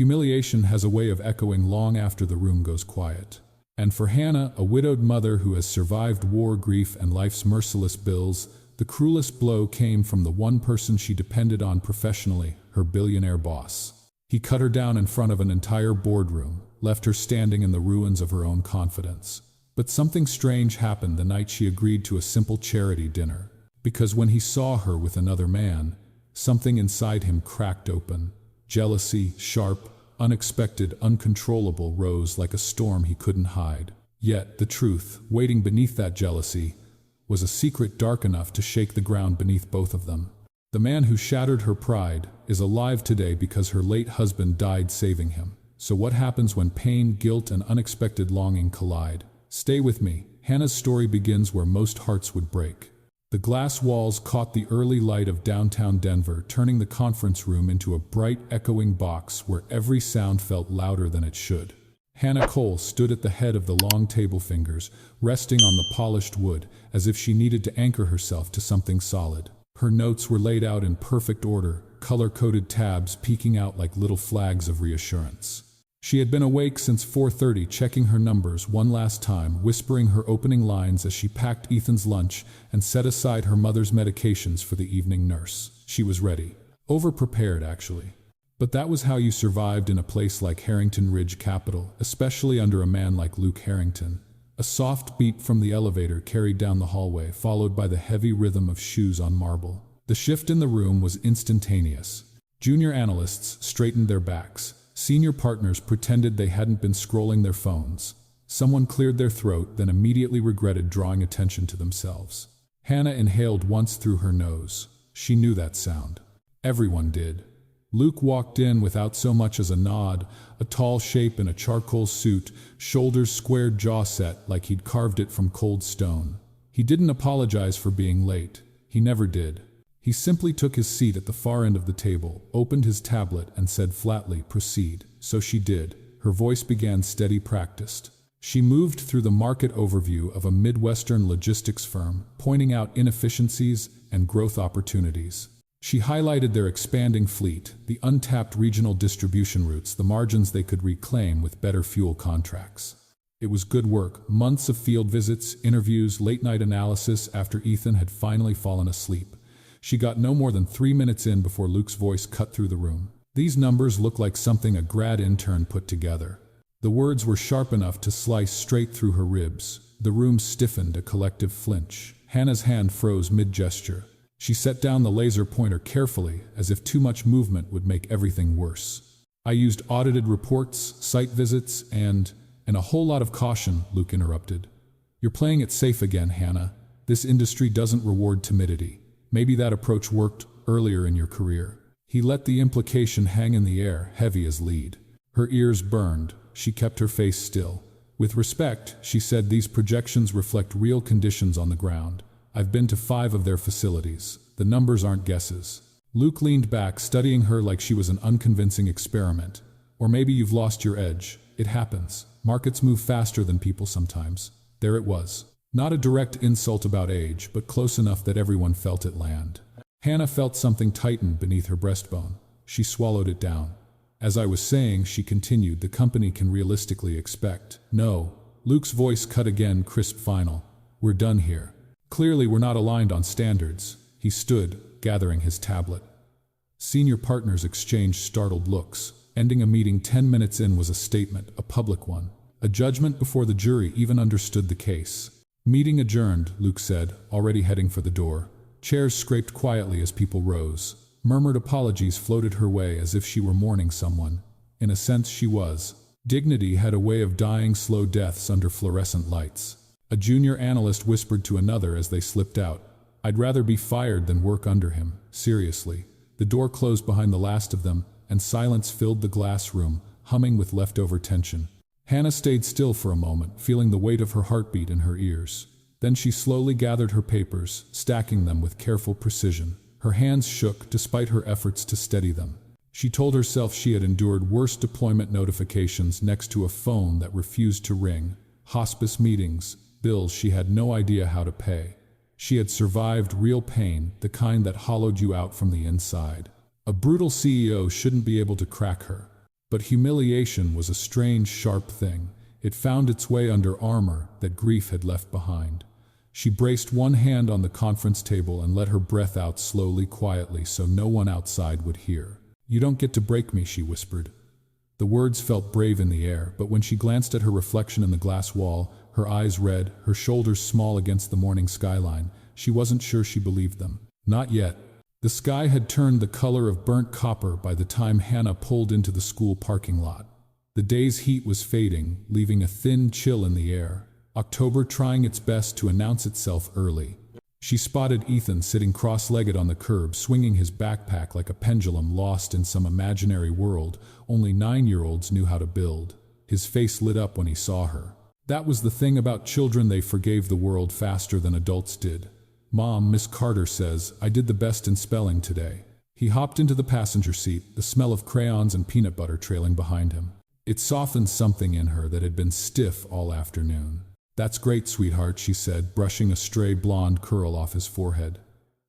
Humiliation has a way of echoing long after the room goes quiet. And for Hannah, a widowed mother who has survived war, grief, and life's merciless bills, the cruelest blow came from the one person she depended on professionally, her billionaire boss. He cut her down in front of an entire boardroom, left her standing in the ruins of her own confidence. But something strange happened the night she agreed to a simple charity dinner. Because when he saw her with another man, something inside him cracked open. Jealousy, sharp, unexpected, uncontrollable, rose like a storm he couldn't hide. Yet the truth, waiting beneath that jealousy, was a secret dark enough to shake the ground beneath both of them. The man who shattered her pride is alive today because her late husband died saving him. So what happens when pain, guilt, and unexpected longing collide? Stay with me. Hannah's story begins where most hearts would break. The glass walls caught the early light of downtown Denver, turning the conference room into a bright, echoing box where every sound felt louder than it should. Hannah Cole stood at the head of the long table, fingers resting on the polished wood, as if she needed to anchor herself to something solid. Her notes were laid out in perfect order, color-coded tabs peeking out like little flags of reassurance. She had been awake since 4:30, checking her numbers one last time, whispering her opening lines as she packed Ethan's lunch and set aside her mother's medications for the evening nurse. She was ready. Over-prepared, actually. But that was how you survived in a place like Harrington Ridge Capital, especially under a man like Luke Harrington. A soft beat from the elevator carried down the hallway, followed by the heavy rhythm of shoes on marble. The shift in the room was instantaneous. Junior analysts straightened their backs. Senior partners pretended they hadn't been scrolling their phones. Someone cleared their throat, then immediately regretted drawing attention to themselves. Hannah inhaled once through her nose. She knew that sound. Everyone did. Luke walked in without so much as a nod, a tall shape in a charcoal suit, shoulders squared, jaw set like he'd carved it from cold stone. He didn't apologize for being late. He never did. He simply took his seat at the far end of the table, opened his tablet, and said flatly, "Proceed." So she did. Her voice began steady, practiced. She moved through the market overview of a Midwestern logistics firm, pointing out inefficiencies and growth opportunities. She highlighted their expanding fleet, the untapped regional distribution routes, the margins they could reclaim with better fuel contracts. It was good work, months of field visits, interviews, late-night analysis after Ethan had finally fallen asleep. She got no more than 3 minutes in before Luke's voice cut through the room. "These numbers look like something a grad intern put together." The words were sharp enough to slice straight through her ribs. The room stiffened, a collective flinch. Hannah's hand froze mid-gesture. She set down the laser pointer carefully, as if too much movement would make everything worse. "I used audited reports, site visits, and a whole lot of caution," Luke interrupted. "You're playing it safe again, Hannah. This industry doesn't reward timidity. Maybe that approach worked earlier in your career." He let the implication hang in the air, heavy as lead. Her ears burned. She kept her face still. With respect, she said, "These projections reflect real conditions on the ground. I've been to 5 of their facilities. The numbers aren't guesses." Luke leaned back, studying her like she was an unconvincing experiment. "Or maybe you've lost your edge. It happens. Markets move faster than people sometimes." There it was. Not a direct insult about age, but close enough that everyone felt it land. Hannah felt something tighten beneath her breastbone. She swallowed it down. "As I was saying," she continued, "the company can realistically expect." "No." Luke's voice cut again, crisp, final. "We're done here. Clearly we're not aligned on standards." He stood, gathering his tablet. Senior partners exchanged startled looks. Ending a meeting 10 minutes in was a statement, a public one. A judgment before the jury even understood the case. "Meeting adjourned," Luke said, already heading for the door. Chairs scraped quietly as people rose. Murmured apologies floated her way as if she were mourning someone. In a sense, she was. Dignity had a way of dying slow deaths under fluorescent lights. A junior analyst whispered to another as they slipped out, "I'd rather be fired than work under him, seriously." The door closed behind the last of them, and silence filled the glass room, humming with leftover tension. Hannah stayed still for a moment, feeling the weight of her heartbeat in her ears. Then she slowly gathered her papers, stacking them with careful precision. Her hands shook despite her efforts to steady them. She told herself she had endured worse deployment notifications next to a phone that refused to ring, hospice meetings, bills she had no idea how to pay. She had survived real pain, the kind that hollowed you out from the inside. A brutal CEO shouldn't be able to crack her. But humiliation was a strange, sharp thing. It found its way under armor that grief had left behind. She braced one hand on the conference table and let her breath out slowly, quietly, so no one outside would hear. "You don't get to break me," she whispered. The words felt brave in the air, but when she glanced at her reflection in the glass wall, her eyes red, her shoulders small against the morning skyline, she wasn't sure she believed them. Not yet. The sky had turned the color of burnt copper by the time Hannah pulled into the school parking lot. The day's heat was fading, leaving a thin chill in the air. October trying its best to announce itself early. She spotted Ethan sitting cross-legged on the curb, swinging his backpack like a pendulum lost in some imaginary world only 9-year-olds knew how to build. His face lit up when he saw her. That was the thing about children, they forgave the world faster than adults did. "Mom, Miss Carter says I did the best in spelling today." He hopped into the passenger seat, the smell of crayons and peanut butter trailing behind him. It softened something in her that had been stiff all afternoon. "That's great, sweetheart," she said, brushing a stray blonde curl off his forehead.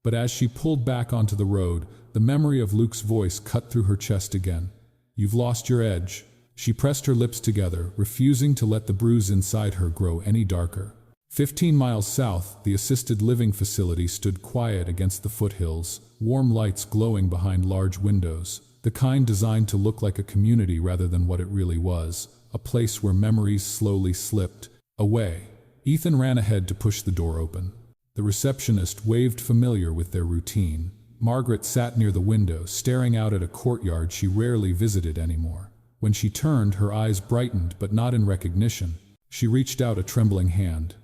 But as she pulled back onto the road, the memory of Luke's voice cut through her chest again. "You've lost your edge." She pressed her lips together, refusing to let the bruise inside her grow any darker. 15 miles south, the assisted living facility stood quiet against the foothills, warm lights glowing behind large windows, the kind designed to look like a community rather than what it really was, a place where memories slowly slipped away. Ethan ran ahead to push the door open. The receptionist waved, familiar with their routine. Margaret sat near the window, staring out at a courtyard she rarely visited anymore. When she turned, her eyes brightened, but not in recognition. She reached out a trembling hand.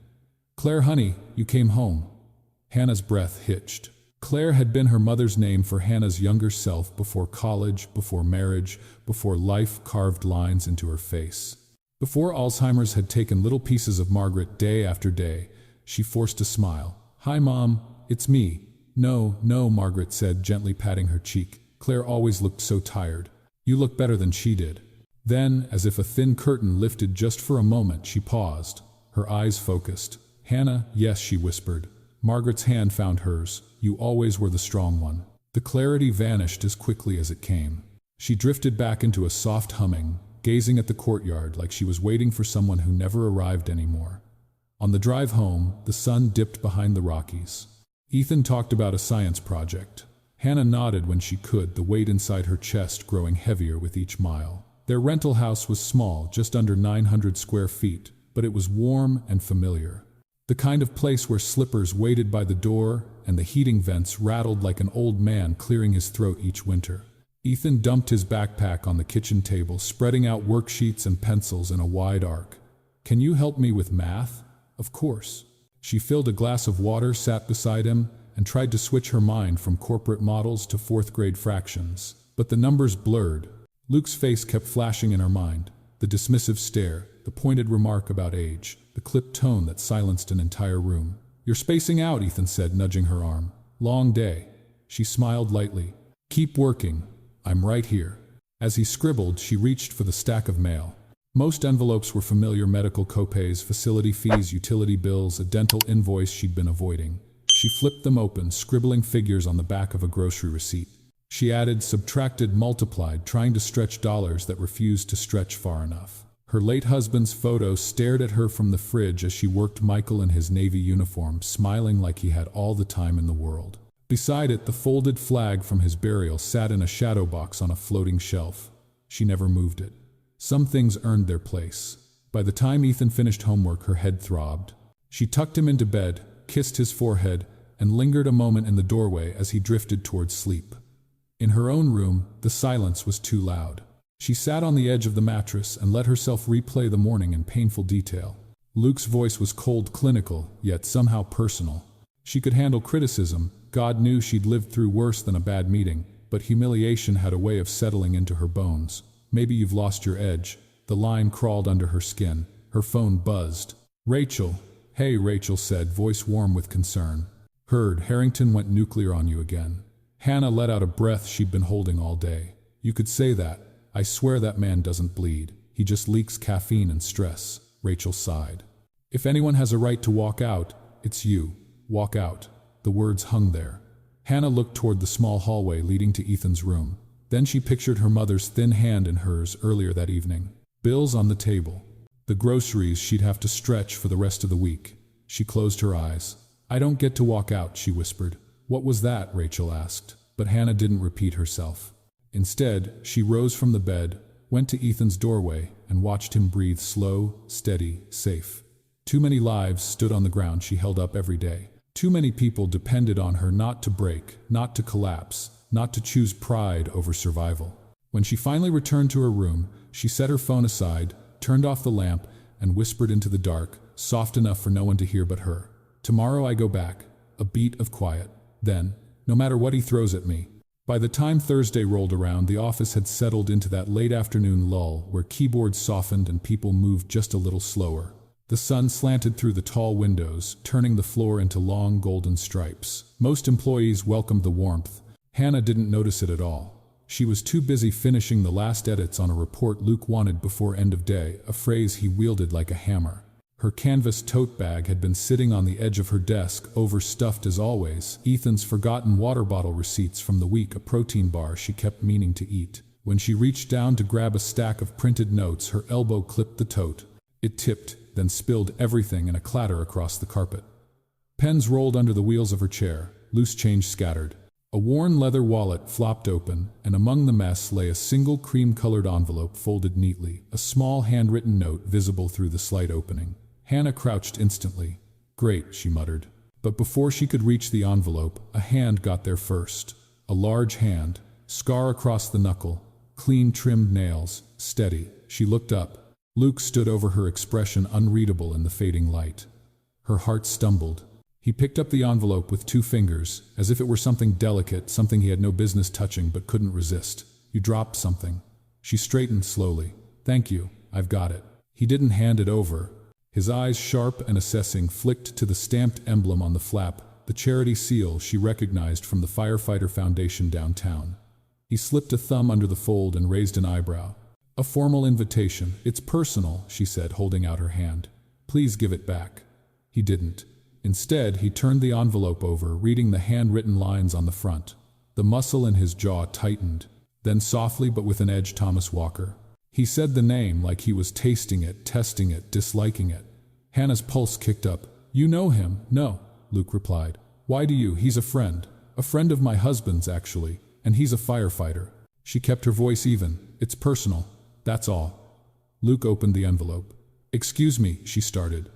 "Claire, honey, you came home." Hannah's breath hitched. Claire had been her mother's name for Hannah's younger self, before college, before marriage, before life carved lines into her face. Before Alzheimer's had taken little pieces of Margaret day after day, she forced a smile. "Hi, Mom, it's me." No, Margaret said, gently patting her cheek. Claire always looked so tired. "You look better than she did." Then, as if a thin curtain lifted just for a moment, she paused, her eyes focused. "Hannah, yes," she whispered. Margaret's hand found hers. "You always were the strong one." The clarity vanished as quickly as it came. She drifted back into a soft humming, gazing at the courtyard like she was waiting for someone who never arrived anymore. On the drive home, the sun dipped behind the Rockies. Ethan talked about a science project. Hannah nodded when she could, the weight inside her chest growing heavier with each mile. Their rental house was small, just under 900 square feet, but it was warm and familiar. The kind of place where slippers waited by the door and the heating vents rattled like an old man clearing his throat each winter. Ethan dumped his backpack on the kitchen table, spreading out worksheets and pencils in a wide arc. "Can you help me with math?" "Of course." She filled a glass of water, sat beside him, and tried to switch her mind from corporate models to fourth-grade fractions. But the numbers blurred. Luke's face kept flashing in her mind. The dismissive stare, the pointed remark about age, the clipped tone that silenced an entire room. "You're spacing out," Ethan said, nudging her arm. "Long day." She smiled lightly. "Keep working. I'm right here." As he scribbled, she reached for the stack of mail. Most envelopes were familiar: medical copays, facility fees, utility bills, a dental invoice she'd been avoiding. She flipped them open, scribbling figures on the back of a grocery receipt. She added, subtracted, multiplied, trying to stretch dollars that refused to stretch far enough. Her late husband's photo stared at her from the fridge as she worked Michael in his Navy uniform, smiling like he had all the time in the world. Beside it, the folded flag from his burial sat in a shadow box on a floating shelf. She never moved it. Some things earned their place. By the time Ethan finished homework, her head throbbed. She tucked him into bed, kissed his forehead, and lingered a moment in the doorway as he drifted towards sleep. In her own room, the silence was too loud. She sat on the edge of the mattress and let herself replay the morning in painful detail. Luke's voice was cold, clinical, yet somehow personal. She could handle criticism. God knew she'd lived through worse than a bad meeting, but humiliation had a way of settling into her bones. "Maybe you've lost your edge." The line crawled under her skin. Her phone buzzed. "Rachel." "Hey," Rachel said, voice warm with concern. "Heard Harrington went nuclear on you again." Hannah let out a breath she'd been holding all day. "You could say that. I swear that man doesn't bleed. He just leaks caffeine and stress." Rachel sighed. "If anyone has a right to walk out, it's you. Walk out." The words hung there. Hannah looked toward the small hallway leading to Ethan's room. Then she pictured her mother's thin hand in hers earlier that evening. Bills on the table. The groceries she'd have to stretch for the rest of the week. She closed her eyes. "I don't get to walk out," she whispered. "What was that?" Rachel asked. But Hannah didn't repeat herself. Instead, she rose from the bed, went to Ethan's doorway, and watched him breathe slow, steady, safe. Too many lives stood on the ground she held up every day. Too many people depended on her not to break, not to collapse, not to choose pride over survival. When she finally returned to her room, she set her phone aside, turned off the lamp, and whispered into the dark, soft enough for no one to hear but her. "Tomorrow I go back." A beat of quiet. Then, "No matter what he throws at me." By the time Thursday rolled around, the office had settled into that late afternoon lull where keyboards softened and people moved just a little slower. The sun slanted through the tall windows, turning the floor into long golden stripes. Most employees welcomed the warmth. Hannah didn't notice it at all. She was too busy finishing the last edits on a report Luke wanted before end of day, a phrase he wielded like a hammer. Her canvas tote bag had been sitting on the edge of her desk, overstuffed as always, Ethan's forgotten water bottle receipts from the week, a protein bar she kept meaning to eat. When she reached down to grab a stack of printed notes, her elbow clipped the tote. It tipped, then spilled everything in a clatter across the carpet. Pens rolled under the wheels of her chair, loose change scattered. A worn leather wallet flopped open, and among the mess lay a single cream-colored envelope folded neatly, a small handwritten note visible through the slight opening. Hannah crouched instantly. "Great," she muttered. But before she could reach the envelope, a hand got there first. A large hand, scar across the knuckle, clean trimmed nails, steady. She looked up. Luke stood over her, expression unreadable in the fading light. Her heart stumbled. He picked up the envelope with 2 fingers, as if it were something delicate, something he had no business touching but couldn't resist. "You dropped something." She straightened slowly. "Thank you, I've got it." He didn't hand it over. His eyes, sharp and assessing, flicked to the stamped emblem on the flap, the charity seal she recognized from the Firefighter Foundation downtown. He slipped a thumb under the fold and raised an eyebrow. "A formal invitation. It's personal," she said, holding out her hand. "Please give it back." He didn't. Instead, he turned the envelope over, reading the handwritten lines on the front. The muscle in his jaw tightened. Then softly but with an edge, "Thomas Walker." He said the name like he was tasting it, testing it, disliking it. Hannah's pulse kicked up. "You know him?" "No," Luke replied. "Why do you?" "He's a friend. A friend of my husband's, actually. And he's a firefighter." She kept her voice even. "It's personal. That's all." Luke opened the envelope. "Excuse me," she started.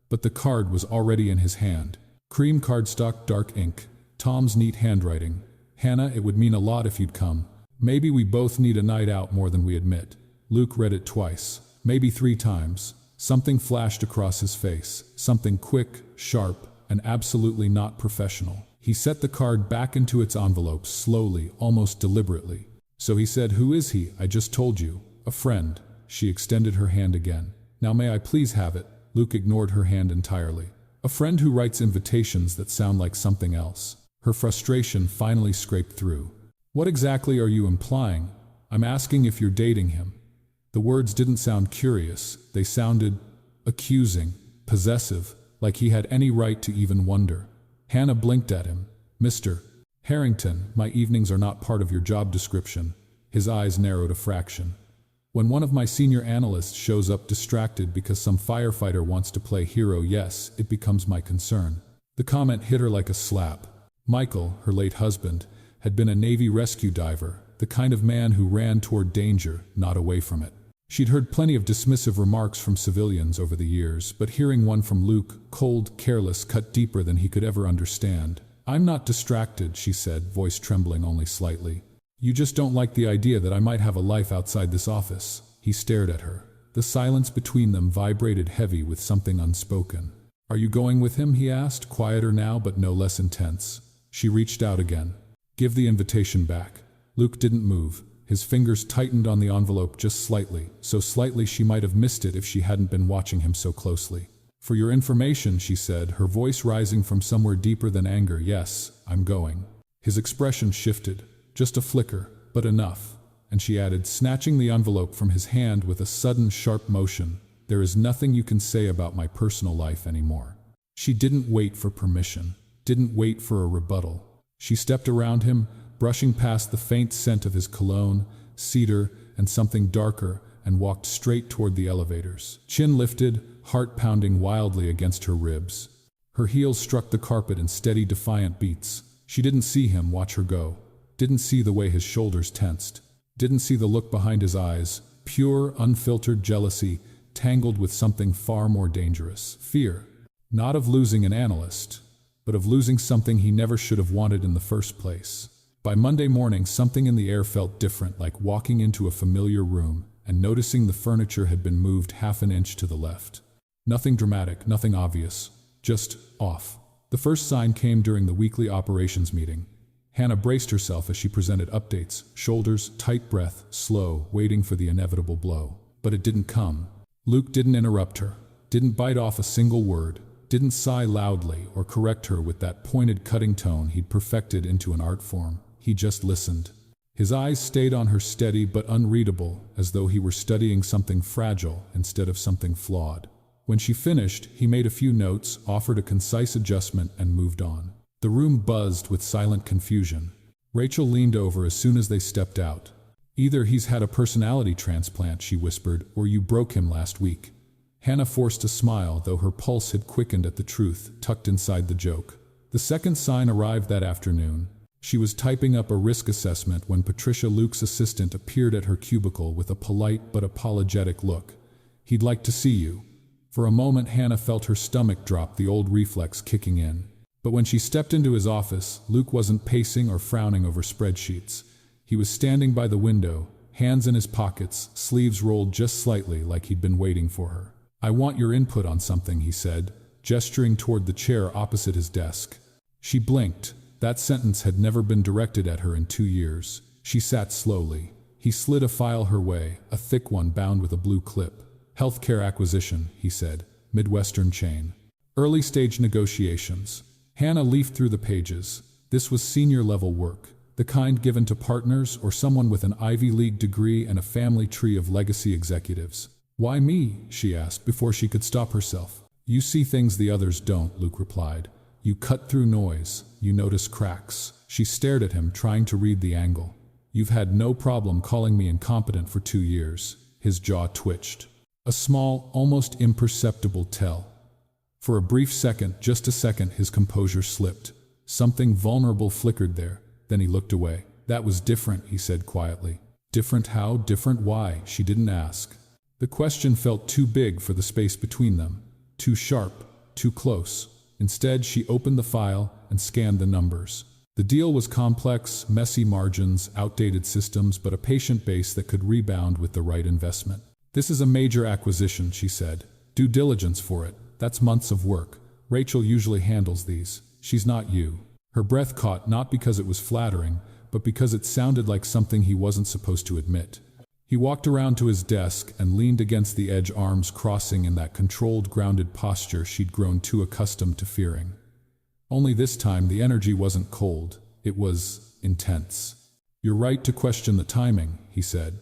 But the card was already in his hand. Cream cardstock, dark ink. Tom's neat handwriting. "Hannah, it would mean a lot if you'd come. Maybe we both need a night out more than we admit." Luke read it twice, maybe 3 times. Something flashed across his face, something quick, sharp, and absolutely not professional. He set the card back into its envelope slowly, almost deliberately. "So he said, who is he?" "I just told you. A friend." She extended her hand again. "Now may I please have it?" Luke ignored her hand entirely. "A friend who writes invitations that sound like something else." Her frustration finally scraped through. "What exactly are you implying?" "I'm asking if you're dating him." The words didn't sound curious, they sounded accusing, possessive, like he had any right to even wonder. Hannah blinked at him. "Mr. Harrington, my evenings are not part of your job description." His eyes narrowed a fraction. "When one of my senior analysts shows up distracted because some firefighter wants to play hero, yes, it becomes my concern." The comment hit her like a slap. Michael, her late husband, had been a Navy rescue diver, the kind of man who ran toward danger, not away from it. She'd heard plenty of dismissive remarks from civilians over the years, but hearing one from Luke, cold, careless, cut deeper than he could ever understand. "I'm not distracted," she said, voice trembling only slightly. "You just don't like the idea that I might have a life outside this office." He stared at her. The silence between them vibrated heavy with something unspoken. "Are you going with him?" he asked, quieter now but no less intense. She reached out again. "Give the invitation back." Luke didn't move. His fingers tightened on the envelope just slightly, so slightly she might have missed it if she hadn't been watching him so closely. "For your information," she said, her voice rising from somewhere deeper than anger, "yes, I'm going." His expression shifted. Just a flicker, but enough. And she added, snatching the envelope from his hand with a sudden, sharp motion, "There is nothing you can say about my personal life anymore." She didn't wait for permission, didn't wait for a rebuttal. She stepped around him, brushing past the faint scent of his cologne, cedar, and something darker, and walked straight toward the elevators. Chin lifted, heart pounding wildly against her ribs. Her heels struck the carpet in steady, defiant beats. She didn't see him watch her go. Didn't see the way his shoulders tensed. Didn't see the look behind his eyes. Pure, unfiltered jealousy, tangled with something far more dangerous. Fear. Not of losing an analyst, but of losing something he never should have wanted in the first place. By Monday morning, something in the air felt different, like walking into a familiar room and noticing the furniture had been moved half an inch to the left. Nothing dramatic, nothing obvious, just off. The first sign came during the weekly operations meeting. Hannah braced herself as she presented updates, shoulders, tight breath, slow, waiting for the inevitable blow. But it didn't come. Luke didn't interrupt her, didn't bite off a single word, didn't sigh loudly or correct her with that pointed, cutting tone he'd perfected into an art form. He just listened. His eyes stayed on her, steady but unreadable, as though he were studying something fragile instead of something flawed. When she finished, he made a few notes, offered a concise adjustment, and moved on. The room buzzed with silent confusion. Rachel leaned over as soon as they stepped out. "Either he's had a personality transplant," she whispered, "or you broke him last week." Hannah forced a smile, though her pulse had quickened at the truth tucked inside the joke. The second sign arrived that afternoon. She was typing up a risk assessment when Patricia, Luke's assistant, appeared at her cubicle with a polite but apologetic look. "He'd like to see you." For a moment, Hannah felt her stomach drop, the old reflex kicking in. But when she stepped into his office, Luke wasn't pacing or frowning over spreadsheets. He was standing by the window, hands in his pockets, sleeves rolled just slightly, like he'd been waiting for her. "I want your input on something," he said, gesturing toward the chair opposite his desk. She blinked. That sentence had never been directed at her in 2 years. She sat slowly. He slid a file her way, a thick one bound with a blue clip. "Healthcare acquisition," he said, "Midwestern chain. Early stage negotiations." Hannah leafed through the pages. This was senior-level work, the kind given to partners or someone with an Ivy League degree and a family tree of legacy executives. "Why me?" she asked before she could stop herself. "You see things the others don't," Luke replied. "You cut through noise. You notice cracks." She stared at him, trying to read the angle. "You've had no problem calling me incompetent for 2 years. His jaw twitched. A small, almost imperceptible tell. For a brief second, just a second, his composure slipped. Something vulnerable flickered there. Then he looked away. "That was different," he said quietly. "Different how? Different why?" She didn't ask. The question felt too big for the space between them. Too sharp, too close. Instead, she opened the file and scanned the numbers. The deal was complex, messy margins, outdated systems, but a patient base that could rebound with the right investment. "This is a major acquisition," she said. "Due diligence for it. That's months of work. Rachel usually handles these. She's not you." Her breath caught, not because it was flattering, but because it sounded like something he wasn't supposed to admit. He walked around to his desk and leaned against the edge, arms crossing in that controlled, grounded posture she'd grown too accustomed to fearing. Only this time the energy wasn't cold, it was intense. "You're right to question the timing," he said.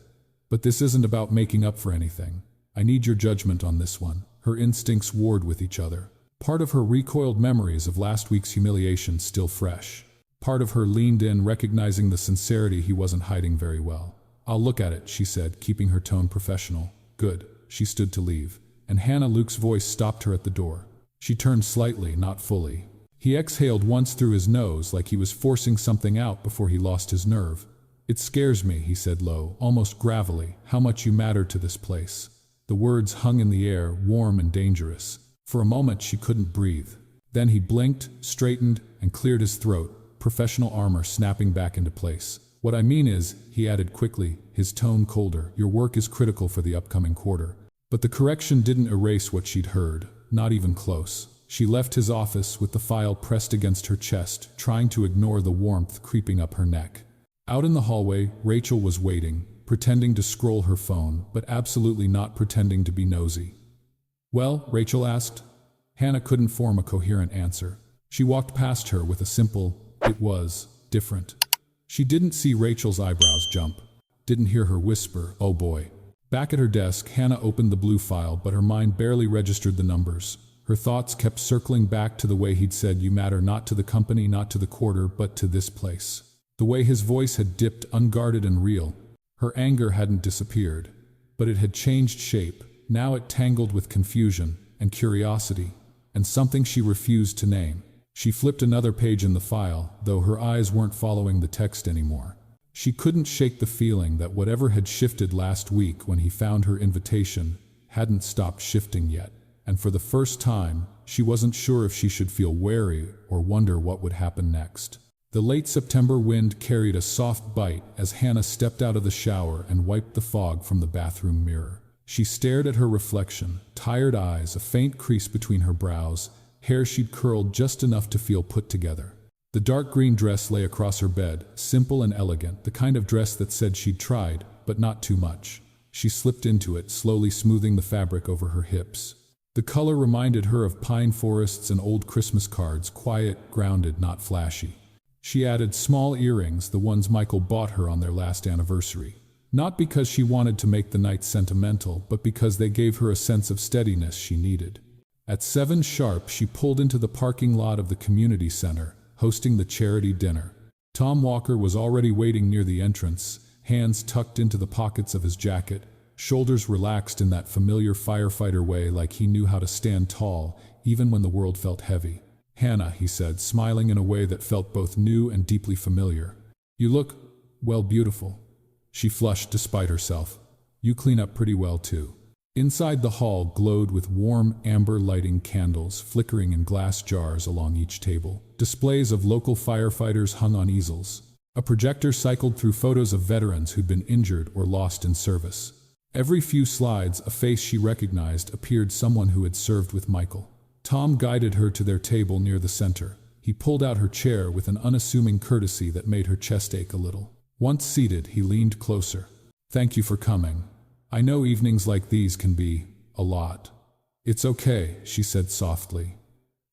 "But this isn't about making up for anything. I need your judgment on this one." Her instincts warred with each other. Part of her recoiled memories of last week's humiliation still fresh. Part of her leaned in, recognizing the sincerity he wasn't hiding very well. "I'll look at it," she said, keeping her tone professional. "Good." She stood to leave, and Hannah, Luke's voice stopped her at the door. She turned slightly, not fully. He exhaled once through his nose, like he was forcing something out before he lost his nerve. "It scares me," he said low, almost gravelly, "how much you matter to this place." The words hung in the air, warm and dangerous. For a moment she couldn't breathe. Then he blinked, straightened, and cleared his throat, professional armor snapping back into place. "What I mean is," he added quickly, his tone colder, "your work is critical for the upcoming quarter." But the correction didn't erase what she'd heard, not even close. She left his office with the file pressed against her chest, trying to ignore the warmth creeping up her neck. Out in the hallway, Rachel was waiting, pretending to scroll her phone, but absolutely not pretending to be nosy. "Well?" Rachel asked. Hannah couldn't form a coherent answer. She walked past her with a simple, "It was different." She didn't see Rachel's eyebrows jump, didn't hear her whisper, "Oh boy." Back at her desk, Hannah opened the blue file, but her mind barely registered the numbers. Her thoughts kept circling back to the way he'd said, "You matter not to the company, not to the quarter, but to this place." The way his voice had dipped, unguarded and real. Her anger hadn't disappeared, but it had changed shape. Now it tangled with confusion and curiosity, and something she refused to name. She flipped another page in the file, though her eyes weren't following the text anymore. She couldn't shake the feeling that whatever had shifted last week when he found her invitation hadn't stopped shifting yet. And for the first time, she wasn't sure if she should feel wary or wonder what would happen next. The late September wind carried a soft bite as Hannah stepped out of the shower and wiped the fog from the bathroom mirror. She stared at her reflection, tired eyes, a faint crease between her brows, hair she'd curled just enough to feel put together. The dark green dress lay across her bed, simple and elegant, the kind of dress that said she'd tried, but not too much. She slipped into it, slowly smoothing the fabric over her hips. The color reminded her of pine forests and old Christmas cards, quiet, grounded, not flashy. She added small earrings, the ones Michael bought her on their last anniversary. Not because she wanted to make the night sentimental, but because they gave her a sense of steadiness she needed. At 7 sharp, she pulled into the parking lot of the community center, hosting the charity dinner. Tom Walker was already waiting near the entrance, hands tucked into the pockets of his jacket, shoulders relaxed in that familiar firefighter way, like he knew how to stand tall, even when the world felt heavy. "Hannah," he said, smiling in a way that felt both new and deeply familiar. "You look, well, beautiful." She flushed despite herself. "You clean up pretty well, too." Inside the hall glowed with warm, amber lighting, candles flickering in glass jars along each table. Displays of local firefighters hung on easels. A projector cycled through photos of veterans who'd been injured or lost in service. Every few slides, a face she recognized appeared, someone who had served with Michael. Tom guided her to their table near the center. He pulled out her chair with an unassuming courtesy that made her chest ache a little. Once seated, he leaned closer. "Thank you for coming. I know evenings like these can be a lot." "It's okay," she said softly.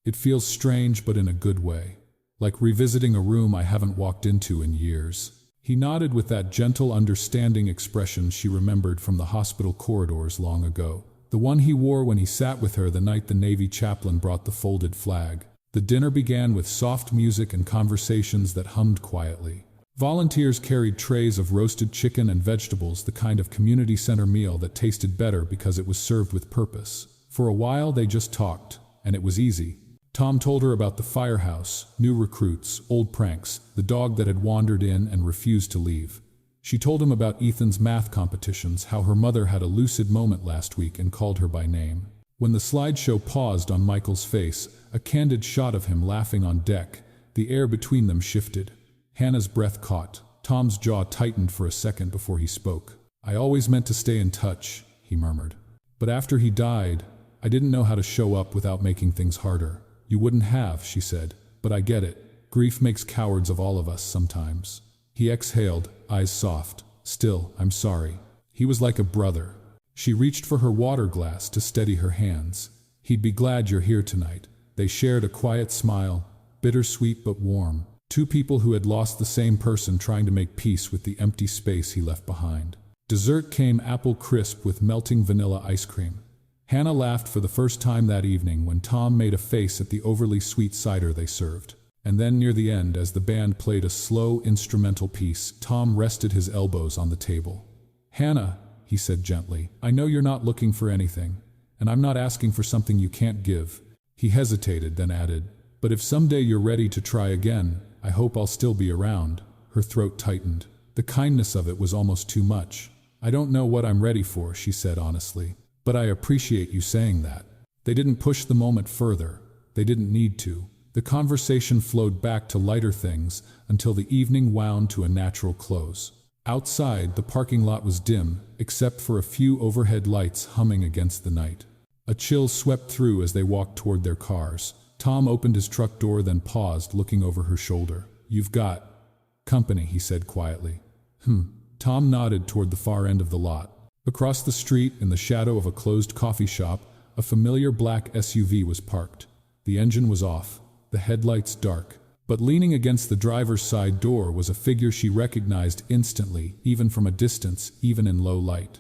"It feels strange, but in a good way. Like revisiting a room I haven't walked into in years." He nodded with that gentle, understanding expression she remembered from the hospital corridors long ago. The one he wore when he sat with her the night the Navy chaplain brought the folded flag. The dinner began with soft music and conversations that hummed quietly. Volunteers carried trays of roasted chicken and vegetables, the kind of community center meal that tasted better because it was served with purpose. For a while they just talked, and it was easy. Tom told her about the firehouse, new recruits, old pranks, the dog that had wandered in and refused to leave. She told him about Ethan's math competitions, how her mother had a lucid moment last week and called her by name. When the slideshow paused on Michael's face, a candid shot of him laughing on deck, the air between them shifted. Hannah's breath caught. Tom's jaw tightened for a second before he spoke. "I always meant to stay in touch," he murmured. "But after he died, I didn't know how to show up without making things harder." "You wouldn't have," she said, "but I get it. Grief makes cowards of all of us sometimes." He exhaled, eyes soft. "Still, I'm sorry." He was like a brother. She reached for her water glass to steady her hands. "He'd be glad you're here tonight." They shared a quiet smile, bittersweet but warm. Two people who had lost the same person trying to make peace with the empty space he left behind. Dessert came, apple crisp with melting vanilla ice cream. Hannah laughed for the first time that evening when Tom made a face at the overly sweet cider they served. And then near the end, as the band played a slow instrumental piece, Tom rested his elbows on the table. "Hannah," he said gently, "I know you're not looking for anything, and I'm not asking for something you can't give." He hesitated, then added, "But if someday you're ready to try again, I hope I'll still be around." Her throat tightened. The kindness of it was almost too much. "I don't know what I'm ready for," she said honestly, "but I appreciate you saying that." They didn't push the moment further. They didn't need to. The conversation flowed back to lighter things until the evening wound to a natural close. Outside, the parking lot was dim, except for a few overhead lights humming against the night. A chill swept through as they walked toward their cars. Tom opened his truck door, then paused, looking over her shoulder. "You've got company," he said quietly. Tom nodded toward the far end of the lot. Across the street, in the shadow of a closed coffee shop, a familiar black SUV was parked. The engine was off, the headlights dark, but leaning against the driver's side door was a figure she recognized instantly, even from a distance, even in low light.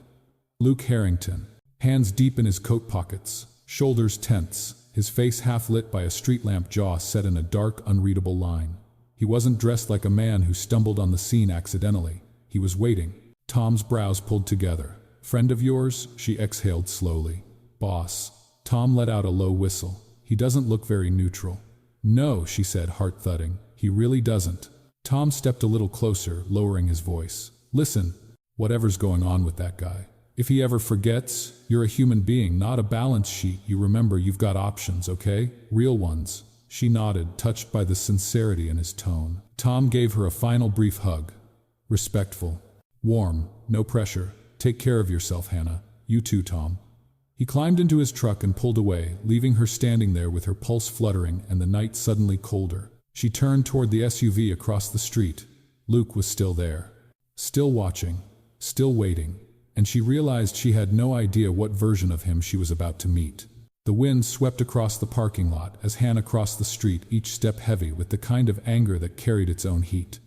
Luke Harrington, hands deep in his coat pockets, shoulders tense, his face half lit by a street lamp, jaw set in a dark, unreadable line. He wasn't dressed like a man who stumbled on the scene accidentally. He was waiting. Tom's brows pulled together. "Friend of yours?" she exhaled slowly. "Boss." Tom let out a low whistle. "He doesn't look very neutral." "No," she said, heart thudding. "He really doesn't." Tom stepped a little closer, lowering his voice. "Listen, whatever's going on with that guy. If he ever forgets, you're a human being, not a balance sheet. You remember you've got options, okay? Real ones." She nodded, touched by the sincerity in his tone. Tom gave her a final brief hug. Respectful. Warm. No pressure. "Take care of yourself, Hannah. You too, Tom." He climbed into his truck and pulled away, leaving her standing there with her pulse fluttering and the night suddenly colder. She turned toward the SUV across the street. Luke was still there. Still watching. Still waiting. And she realized she had no idea what version of him she was about to meet. The wind swept across the parking lot as Hannah crossed the street, each step heavy with the kind of anger that carried its own heat.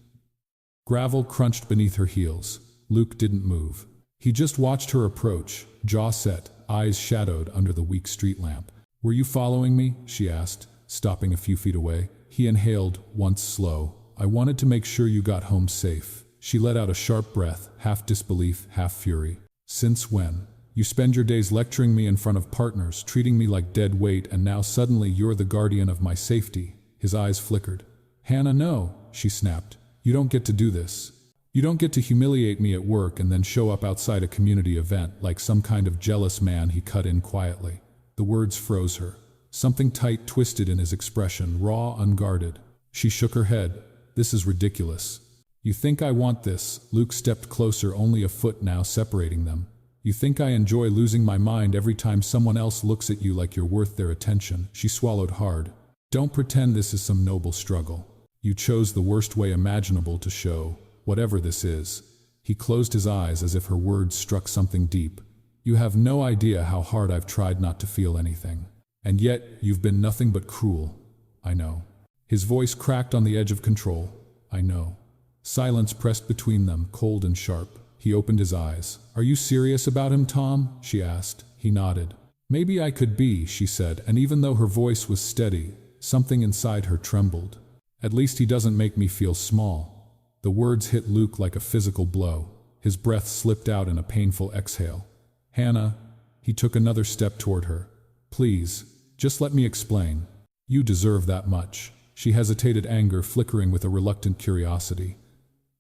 Gravel crunched beneath her heels. Luke didn't move. He just watched her approach, jaw set, eyes shadowed under the weak street lamp. "Were you following me?" she asked, stopping a few feet away. He inhaled, once slow. "I wanted to make sure you got home safe." She let out a sharp breath, half disbelief, half fury. "Since when? You spend your days lecturing me in front of partners, treating me like dead weight, and now suddenly you're the guardian of my safety." His eyes flickered. "Hannah, no," she snapped. "You don't get to do this. You don't get to humiliate me at work and then show up outside a community event like some kind of jealous man." He cut in quietly. The words froze her. Something tight twisted in his expression, raw, unguarded. She shook her head. "This is ridiculous." "You think I want this?" Luke stepped closer, only a foot now separating them. "You think I enjoy losing my mind every time someone else looks at you like you're worth their attention?" She swallowed hard. "Don't pretend this is some noble struggle. You chose the worst way imaginable to show whatever this is." He closed his eyes as if her words struck something deep. "You have no idea how hard I've tried not to feel anything. And yet, you've been nothing but cruel. I know." His voice cracked on the edge of control. "I know." Silence pressed between them, cold and sharp. He opened his eyes. "Are you serious about him, Tom?" she asked. He nodded. "Maybe I could be," she said, and even though her voice was steady, something inside her trembled. "At least he doesn't make me feel small." The words hit Luke like a physical blow. His breath slipped out in a painful exhale. "Hannah," he took another step toward her. "Please, just let me explain. You deserve that much." She hesitated, anger flickering with a reluctant curiosity.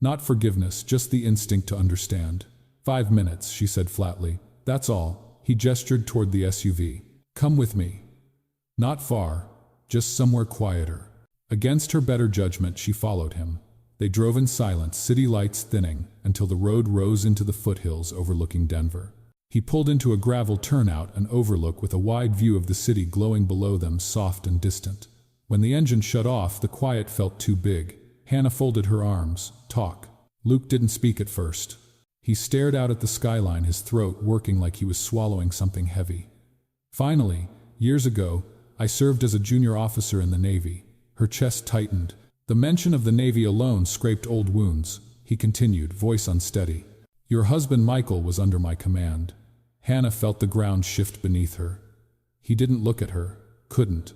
"Not forgiveness, just the instinct to understand." "5 minutes," she said flatly. "That's all." He gestured toward the SUV. "Come with me." "Not far, just somewhere quieter." Against her better judgment, she followed him. They drove in silence, city lights thinning, until the road rose into the foothills overlooking Denver. He pulled into a gravel turnout, an overlook with a wide view of the city glowing below them, soft and distant. When the engine shut off, the quiet felt too big. Hannah folded her arms. "Talk." Luke didn't speak at first. He stared out at the skyline, his throat working like he was swallowing something heavy. "Finally, years ago, I served as a junior officer in the Navy." Her chest tightened. The mention of the Navy alone scraped old wounds. He continued, voice unsteady. "Your husband Michael was under my command." Hannah felt the ground shift beneath her. He didn't look at her. Couldn't.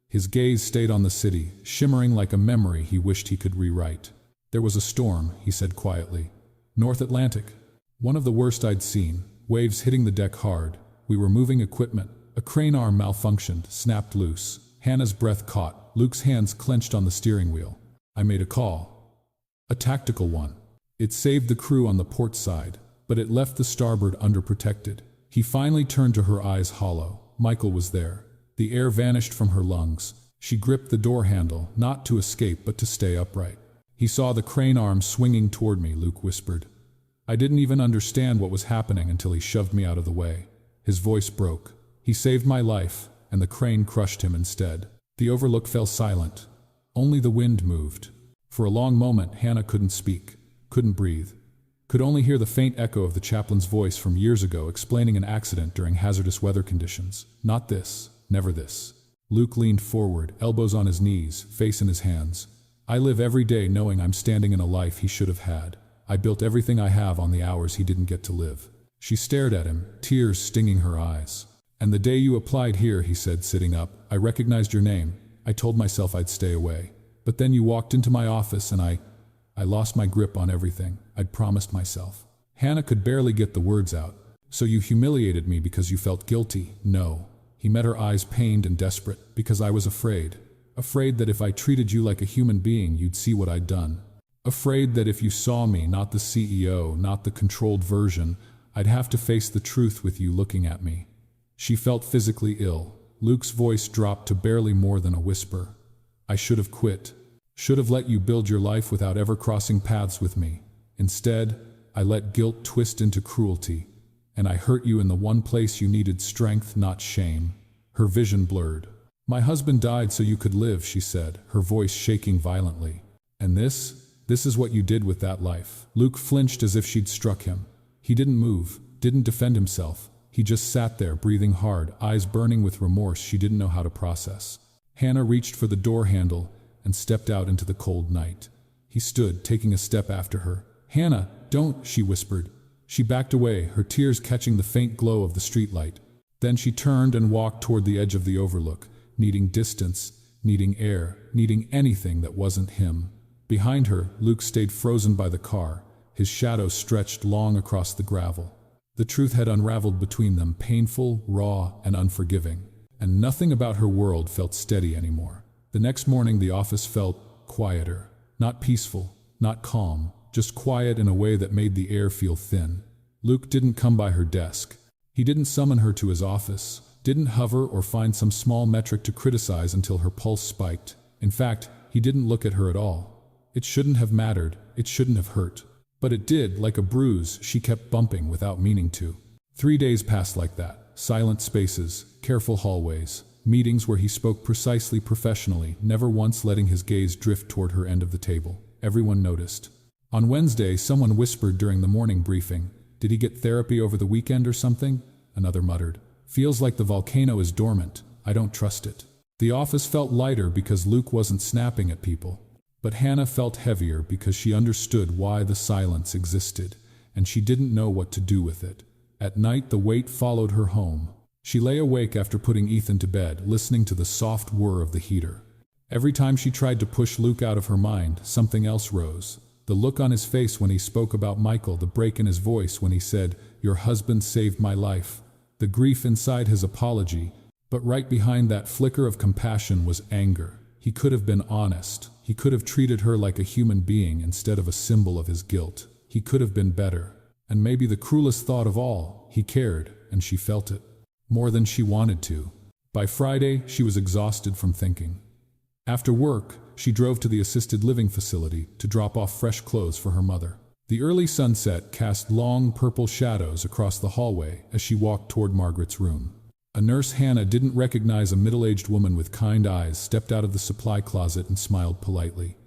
His gaze stayed on the city, shimmering like a memory he wished he could rewrite. "There was a storm," he said quietly. "North Atlantic. One of the worst I'd seen. Waves hitting the deck hard. We were moving equipment. A crane arm malfunctioned, snapped loose." Hannah's breath caught. Luke's hands clenched on the steering wheel. "I made a call. A tactical one. It saved the crew on the port side, but it left the starboard underprotected." He finally turned to her, eyes hollow. Michael was there. The air vanished from her lungs. She gripped the door handle, not to escape but to stay upright. "He saw the crane arm swinging toward me," Luke whispered. "I didn't even understand what was happening until he shoved me out of the way." His voice broke. "He saved my life, and the crane crushed him instead." The overlook fell silent. Only the wind moved. For a long moment, Hannah couldn't speak, couldn't breathe, could only hear the faint echo of the chaplain's voice from years ago explaining an accident during hazardous weather conditions. "Not this, never this." Luke leaned forward, elbows on his knees, face in his hands. "I live every day knowing I'm standing in a life he should have had. I built everything I have on the hours he didn't get to live." She stared at him, tears stinging her eyes. "And the day you applied here," he said, sitting up, "I recognized your name. I told myself I'd stay away. But then you walked into my office and I lost my grip on everything I'd promised myself. Hannah could barely get the words out. So you humiliated me because you felt guilty? No. He met her eyes pained and desperate. Because I was afraid. Afraid that if I treated you like a human being, you'd see what I'd done. Afraid that if you saw me, not the CEO, not the controlled version, I'd have to face the truth with you looking at me. She felt physically ill. Luke's voice dropped to barely more than a whisper. I should have quit. Should have let you build your life without ever crossing paths with me. Instead, I let guilt twist into cruelty. And I hurt you in the one place you needed strength, not shame. Her vision blurred. My husband died so you could live, she said, her voice shaking violently. And this is what you did with that life. Luke flinched as if she'd struck him. He didn't move, didn't defend himself. He just sat there, breathing hard, eyes burning with remorse she didn't know how to process. Hannah reached for the door handle and stepped out into the cold night. He stood, taking a step after her. Hannah, don't, she whispered. She backed away, her tears catching the faint glow of the streetlight. Then she turned and walked toward the edge of the overlook, needing distance, needing air, needing anything that wasn't him. Behind her, Luke stayed frozen by the car, his shadow stretched long across the gravel. The truth had unraveled between them, painful, raw, and unforgiving. And nothing about her world felt steady anymore. The next morning the office felt quieter, not peaceful, not calm, just quiet in a way that made the air feel thin. Luke didn't come by her desk. He didn't summon her to his office, didn't hover or find some small metric to criticize until her pulse spiked. In fact, he didn't look at her at all. It shouldn't have mattered, it shouldn't have hurt. But it did, like a bruise she kept bumping without meaning to. 3 days passed like that. Silent spaces, careful hallways, meetings where he spoke precisely professionally, never once letting his gaze drift toward her end of the table. Everyone noticed. On Wednesday, someone whispered during the morning briefing, "Did he get therapy over the weekend or something?" Another muttered, "Feels like the volcano is dormant. I don't trust it." The office felt lighter because Luke wasn't snapping at people. But Hannah felt heavier because she understood why the silence existed, and she didn't know what to do with it. At night, the weight followed her home. She lay awake after putting Ethan to bed, listening to the soft whir of the heater. Every time she tried to push Luke out of her mind, something else rose. The look on his face when he spoke about Michael, the break in his voice when he said, "Your husband saved my life," the grief inside his apology. But right behind that flicker of compassion was anger. He could have been honest. He could have treated her like a human being instead of a symbol of his guilt. He could have been better. And maybe the cruelest thought of all, he cared, and she felt it. More than she wanted to. By Friday, she was exhausted from thinking. After work, she drove to the assisted living facility to drop off fresh clothes for her mother. The early sunset cast long purple shadows across the hallway as she walked toward Margaret's room. A nurse Hannah didn't recognize, a middle-aged woman with kind eyes, stepped out of the supply closet and smiled politely.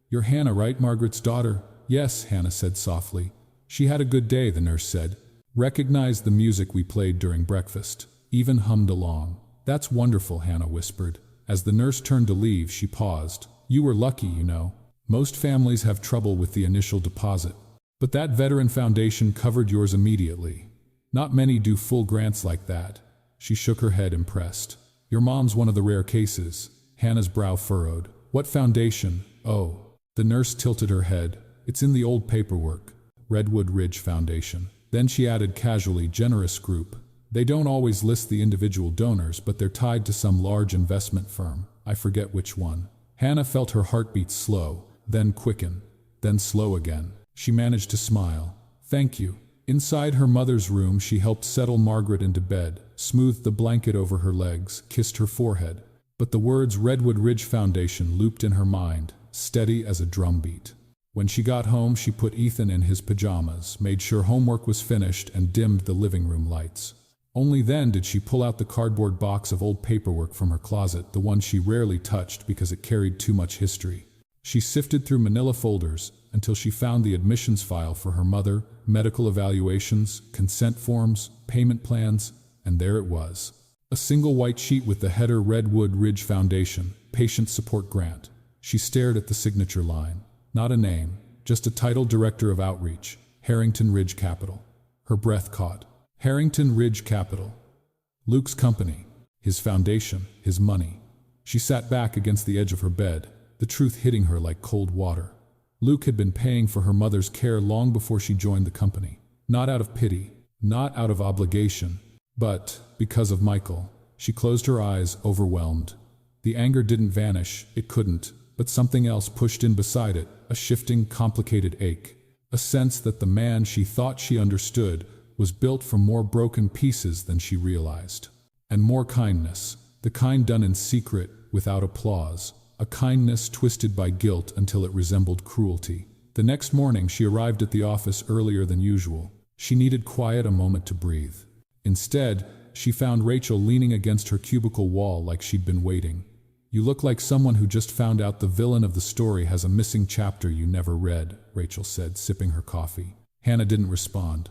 "You're Hannah, right, Margaret's daughter?" "Yes," Hannah said softly. "She had a good day," the nurse said. "Recognized the music we played during breakfast. Even hummed along." "That's wonderful," Hannah whispered. As the nurse turned to leave, she paused. "You were lucky, you know. Most families have trouble with the initial deposit. But that veteran foundation covered yours immediately. Not many do full grants like that." She shook her head, impressed. "Your mom's one of the rare cases." Hannah's brow furrowed. "What foundation?" "Oh." The nurse tilted her head. "It's in the old paperwork. Redwood Ridge Foundation." Then she added casually, "Generous group. They don't always list the individual donors, but they're tied to some large investment firm. I forget which one." Hannah felt her heartbeat slow, then quicken, then slow again. She managed to smile. "Thank you." Inside her mother's room, she helped settle Margaret into bed, smoothed the blanket over her legs, kissed her forehead. But the words Redwood Ridge Foundation looped in her mind, steady as a drumbeat. When she got home, she put Ethan in his pajamas, made sure homework was finished, and dimmed the living room lights. Only then did she pull out the cardboard box of old paperwork from her closet, the one she rarely touched because it carried too much history. She sifted through manila folders until she found the admissions file for her mother, medical evaluations, consent forms, payment plans, and there it was. A single white sheet with the header Redwood Ridge Foundation, Patient Support Grant. She stared at the signature line. Not a name, just a title, Director of Outreach, Harrington Ridge Capital. Her breath caught. Harrington Ridge Capital. Luke's company, his foundation, his money. She sat back against the edge of her bed, the truth hitting her like cold water. Luke had been paying for her mother's care long before she joined the company. Not out of pity, not out of obligation, but because of Michael. She closed her eyes, overwhelmed. The anger didn't vanish, it couldn't, but something else pushed in beside it, a shifting, complicated ache. A sense that the man she thought she understood was built from more broken pieces than she realized. And more kindness, the kind done in secret, without applause. A kindness twisted by guilt until it resembled cruelty. The next morning she arrived at the office earlier than usual. She needed quiet, a moment to breathe. Instead, she found Rachel leaning against her cubicle wall like she'd been waiting. "You look like someone who just found out the villain of the story has a missing chapter you never read," Rachel said, sipping her coffee. Hannah didn't respond.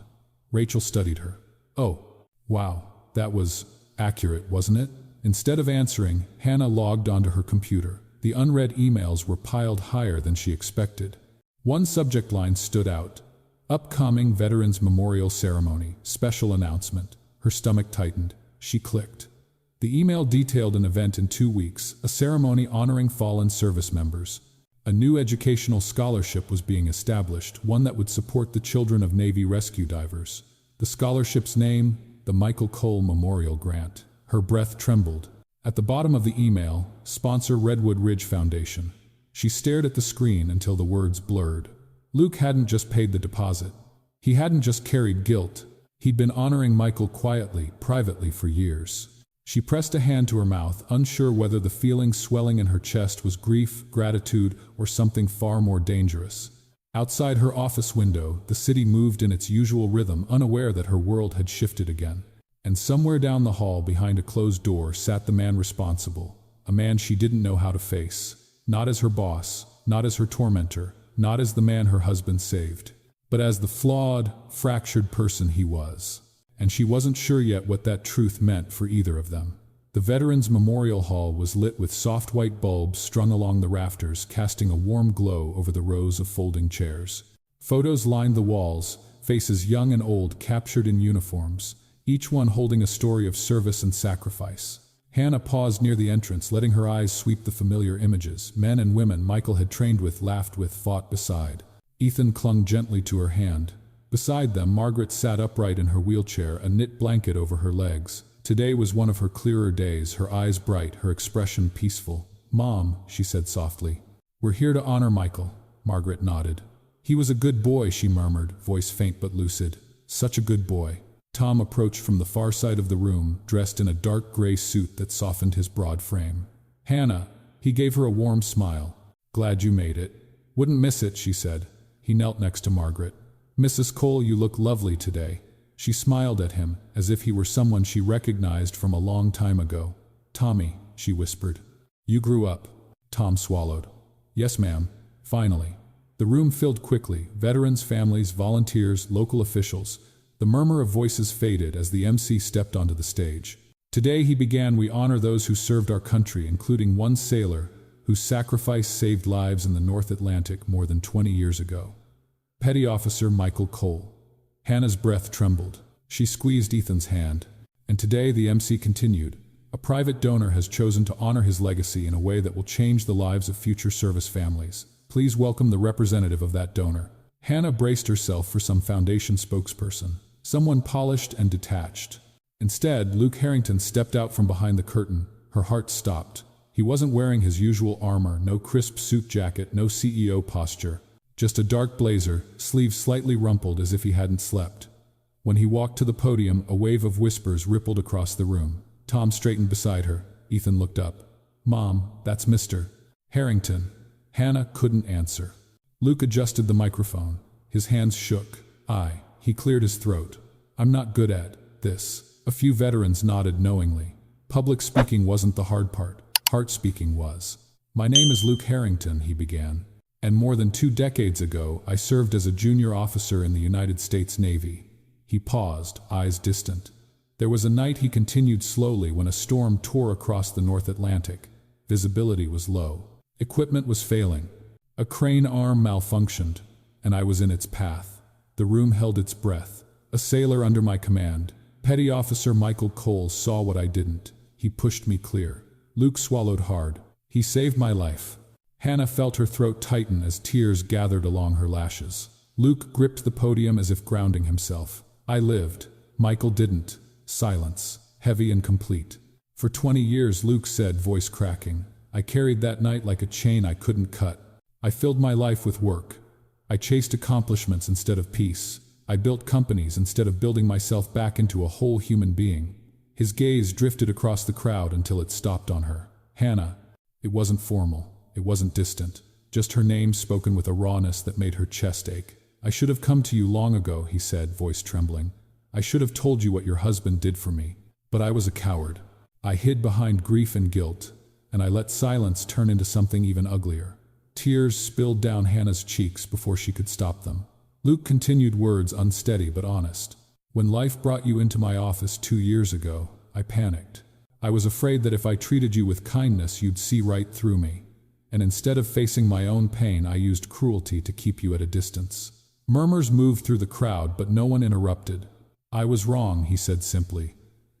Rachel studied her. "Oh, wow, that was accurate, wasn't it?" Instead of answering, Hannah logged onto her computer. The unread emails were piled higher than she expected. One subject line stood out: "Upcoming Veterans Memorial Ceremony, Special Announcement." Her stomach tightened. She clicked. The email detailed an event in 2 weeks, a ceremony honoring fallen service members. A new educational scholarship was being established, one that would support the children of Navy rescue divers. The scholarship's name, the Michael Cole Memorial Grant. Her breath trembled. At the bottom of the email, sponsor Redwood Ridge Foundation. She stared at the screen until the words blurred. Luke hadn't just paid the deposit. He hadn't just carried guilt. He'd been honoring Michael quietly, privately for years. She pressed a hand to her mouth, unsure whether the feeling swelling in her chest was grief, gratitude, or something far more dangerous. Outside her office window, the city moved in its usual rhythm, unaware that her world had shifted again. And somewhere down the hall, behind a closed door, sat the man responsible, a man she didn't know how to face. Not as her boss, not as her tormentor, not as the man her husband saved, but as the flawed, fractured person he was. And she wasn't sure yet what that truth meant for either of them. The Veterans Memorial Hall was lit with soft white bulbs strung along the rafters, casting a warm glow over the rows of folding chairs. Photos lined the walls, faces young and old captured in uniforms, each one holding a story of service and sacrifice. Hannah paused near the entrance, letting her eyes sweep the familiar images. Men and women Michael had trained with, laughed with, fought beside. Ethan clung gently to her hand. Beside them, Margaret sat upright in her wheelchair, a knit blanket over her legs. Today was one of her clearer days, her eyes bright, her expression peaceful. "Mom," she said softly. "We're here to honor Michael." Margaret nodded. "He was a good boy," she murmured, voice faint but lucid. "Such a good boy." Tom approached from the far side of the room, dressed in a dark gray suit that softened his broad frame. "Hannah," he gave her a warm smile. "Glad you made it." "Wouldn't miss it," she said. He knelt next to Margaret. "Mrs. Cole, you look lovely today." She smiled at him, as if he were someone she recognized from a long time ago. "Tommy," she whispered. "You grew up." Tom swallowed. "Yes, ma'am." Finally. The room filled quickly, veterans, families, volunteers, local officials. The murmur of voices faded as the MC stepped onto the stage. "Today," he began, "we honor those who served our country, including one sailor whose sacrifice saved lives in the North Atlantic more than 20 years ago. Petty Officer Michael Cole." Hannah's breath trembled. She squeezed Ethan's hand. "And today," the MC continued, "a private donor has chosen to honor his legacy in a way that will change the lives of future service families. Please welcome the representative of that donor." Hannah braced herself for some foundation spokesperson, someone polished and detached. Instead, Luke Harrington stepped out from behind the curtain. Her heart stopped. He wasn't wearing his usual armor, no crisp suit jacket, no CEO posture. Just a dark blazer, sleeves slightly rumpled as if he hadn't slept. When he walked to the podium, a wave of whispers rippled across the room. Tom straightened beside her. Ethan looked up. "Mom, that's Mr. Harrington." Hannah couldn't answer. Luke adjusted the microphone. His hands shook. He cleared his throat. "I'm not good at this." A few veterans nodded knowingly. Public speaking wasn't the hard part. Heart speaking was. "My name is Luke Harrington," he began. "And more than 2 decades ago, I served as a junior officer in the United States Navy." He paused, eyes distant. "There was a night," he continued slowly, "when a storm tore across the North Atlantic. Visibility was low. Equipment was failing. A crane arm malfunctioned, and I was in its path. The room held its breath. A sailor under my command, Petty Officer Michael Cole, saw what I didn't. He pushed me clear." Luke swallowed hard. "He saved my life." Hannah felt her throat tighten as tears gathered along her lashes. Luke gripped the podium as if grounding himself. I lived. Michael didn't. Silence, heavy and complete. For 20 years, Luke said, voice cracking. I carried that night like a chain I couldn't cut. I filled my life with work. I chased accomplishments instead of peace. I built companies instead of building myself back into a whole human being. His gaze drifted across the crowd until it stopped on her. Hannah. It wasn't formal. It wasn't distant. Just her name spoken with a rawness that made her chest ache. I should have come to you long ago, he said, voice trembling. I should have told you what your husband did for me. But I was a coward. I hid behind grief and guilt, and I let silence turn into something even uglier. Tears spilled down Hannah's cheeks before she could stop them. Luke continued, words unsteady but honest. When life brought you into my office 2 years ago, I panicked. I was afraid that if I treated you with kindness, you'd see right through me. And instead of facing my own pain, I used cruelty to keep you at a distance. Murmurs moved through the crowd, but no one interrupted. I was wrong, he said simply.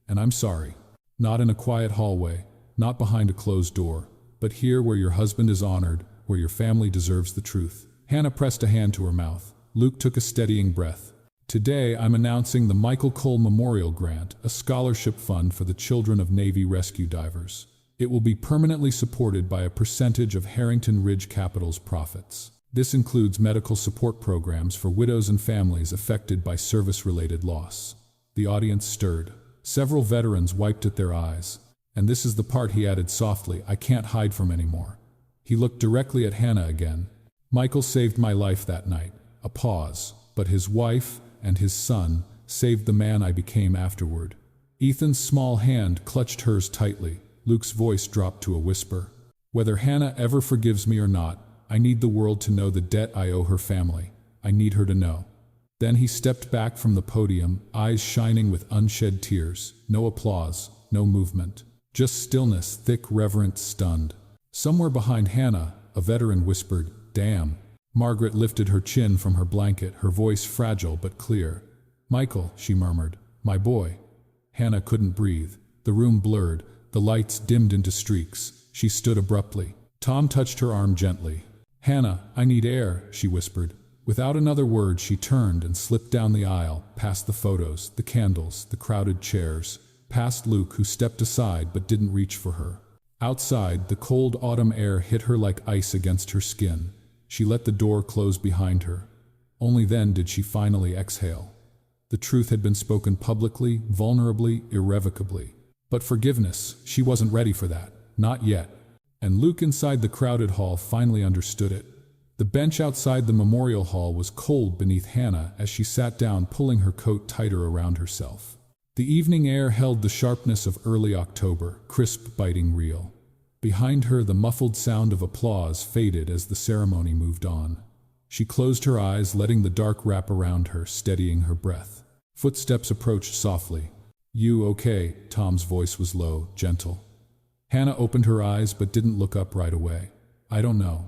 And I'm sorry. Not in a quiet hallway, not behind a closed door, but here where your husband is honored, where your family deserves the truth. Hannah pressed a hand to her mouth. Luke took a steadying breath. Today, I'm announcing the Michael Cole Memorial Grant, a scholarship fund for the children of Navy rescue divers. It will be permanently supported by a percentage of Harrington Ridge Capital's profits. This includes medical support programs for widows and families affected by service-related loss. The audience stirred. Several veterans wiped at their eyes. And this is the part, he added softly, I can't hide from anymore. He looked directly at Hannah again. Michael saved my life that night. A pause. But his wife and his son saved the man I became afterward. Ethan's small hand clutched hers tightly. Luke's voice dropped to a whisper. Whether Hannah ever forgives me or not, I need the world to know the debt I owe her family. I need her to know. Then he stepped back from the podium, eyes shining with unshed tears. No applause, no movement. Just stillness, thick, reverent, stunned. Somewhere behind Hannah, a veteran whispered, damn. Margaret lifted her chin from her blanket, her voice fragile but clear. Michael, she murmured, my boy. Hannah couldn't breathe. The room blurred. The lights dimmed into streaks. She stood abruptly. Tom touched her arm gently. Hannah, I need air, she whispered. Without another word, she turned and slipped down the aisle, past the photos, the candles, the crowded chairs, past Luke, who stepped aside but didn't reach for her. Outside, the cold autumn air hit her like ice against her skin. She let the door close behind her. Only then did she finally exhale. The truth had been spoken publicly, vulnerably, irrevocably. But forgiveness, she wasn't ready for that. Not yet. And Luke inside the crowded hall finally understood it. The bench outside the memorial hall was cold beneath Hannah as she sat down, pulling her coat tighter around herself. The evening air held the sharpness of early October, crisp, biting, real. Behind her, the muffled sound of applause faded as the ceremony moved on. She closed her eyes, letting the dark wrap around her, steadying her breath. Footsteps approached softly. You okay? Tom's voice was low, gentle. Hannah opened her eyes but didn't look up right away. I don't know.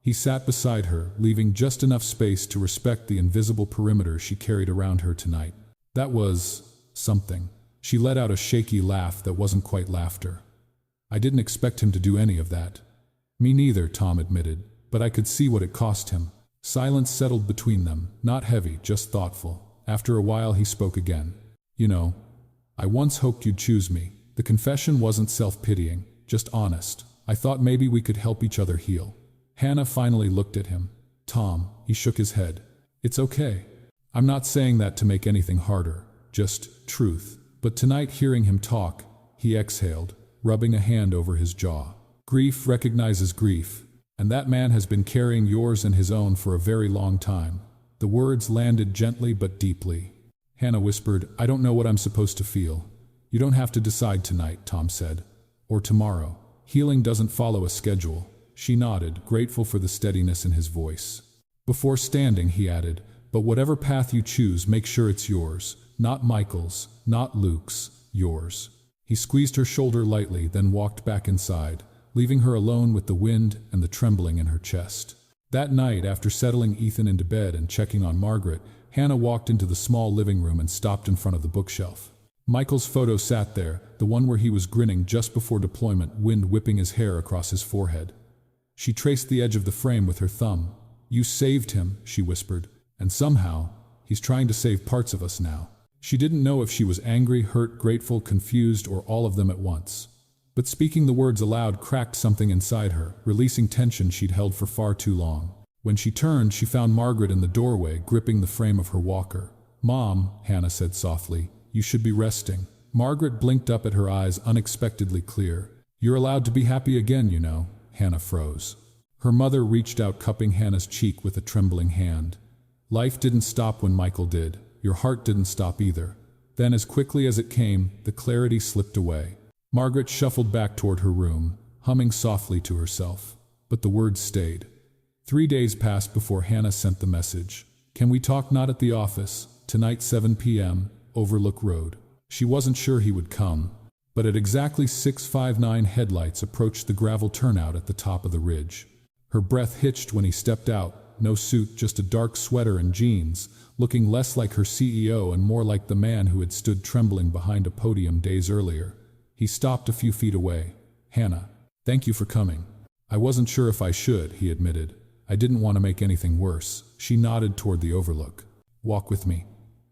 He sat beside her, leaving just enough space to respect the invisible perimeter she carried around her tonight. That was something. She let out a shaky laugh that wasn't quite laughter. I didn't expect him to do any of that. Me neither, Tom admitted, but I could see what it cost him. Silence settled between them, not heavy, just thoughtful. After a while he spoke again. You know, I once hoped you'd choose me. The confession wasn't self-pitying, just honest. I thought maybe we could help each other heal. Hannah finally looked at him. Tom, he shook his head. It's okay. I'm not saying that to make anything harder, just truth. But tonight, hearing him talk, he exhaled, rubbing a hand over his jaw. Grief recognizes grief, and that man has been carrying yours and his own for a very long time. The words landed gently but deeply. Hannah whispered, I don't know what I'm supposed to feel. You don't have to decide tonight, Tom said. Or tomorrow. Healing doesn't follow a schedule. She nodded, grateful for the steadiness in his voice. Before standing, he added, but whatever path you choose, make sure it's yours. Not Michael's, not Luke's, yours. He squeezed her shoulder lightly, then walked back inside, leaving her alone with the wind and the trembling in her chest. That night, after settling Ethan into bed and checking on Margaret, Hannah walked into the small living room and stopped in front of the bookshelf. Michael's photo sat there, the one where he was grinning just before deployment, wind whipping his hair across his forehead. She traced the edge of the frame with her thumb. "You saved him," she whispered, "and somehow, he's trying to save parts of us now." She didn't know if she was angry, hurt, grateful, confused, or all of them at once. But speaking the words aloud cracked something inside her, releasing tension she'd held for far too long. When she turned, she found Margaret in the doorway, gripping the frame of her walker. "Mom," Hannah said softly, "you should be resting." Margaret blinked up at her eyes, unexpectedly clear. "You're allowed to be happy again, you know." Hannah froze. Her mother reached out, cupping Hannah's cheek with a trembling hand. "Life didn't stop when Michael did. Your heart didn't stop either." Then, as quickly as it came, the clarity slipped away. Margaret shuffled back toward her room, humming softly to herself. But the words stayed. 3 days passed before Hannah sent the message. "Can we talk not at the office, tonight 7 p.m., Overlook Road?" She wasn't sure he would come, but at exactly 6:59 headlights approached the gravel turnout at the top of the ridge. Her breath hitched when he stepped out, no suit, just a dark sweater and jeans, looking less like her CEO and more like the man who had stood trembling behind a podium days earlier. He stopped a few feet away. "Hannah, thank you for coming." "I wasn't sure if I should," he admitted. "I didn't want to make anything worse." She nodded toward the overlook. "Walk with me."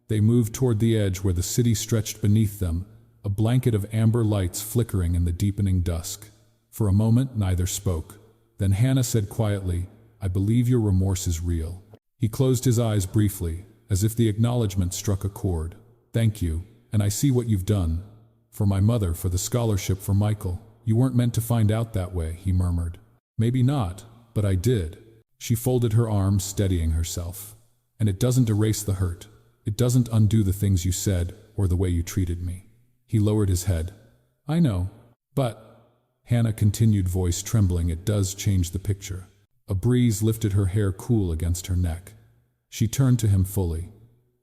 They moved toward the edge where the city stretched beneath them, a blanket of amber lights flickering in the deepening dusk. For a moment, neither spoke. Then Hannah said quietly, "I believe your remorse is real." He closed his eyes briefly, as if the acknowledgement struck a chord. "Thank you, and I see what you've done. For my mother, for the scholarship, for Michael. You weren't meant to find out that way," he murmured. "Maybe not, but I did." She folded her arms, steadying herself. "And it doesn't erase the hurt. It doesn't undo the things you said, or the way you treated me." He lowered his head. "I know, but," Hannah continued, voice trembling, "it does change the picture." A breeze lifted her hair, cool against her neck. She turned to him fully.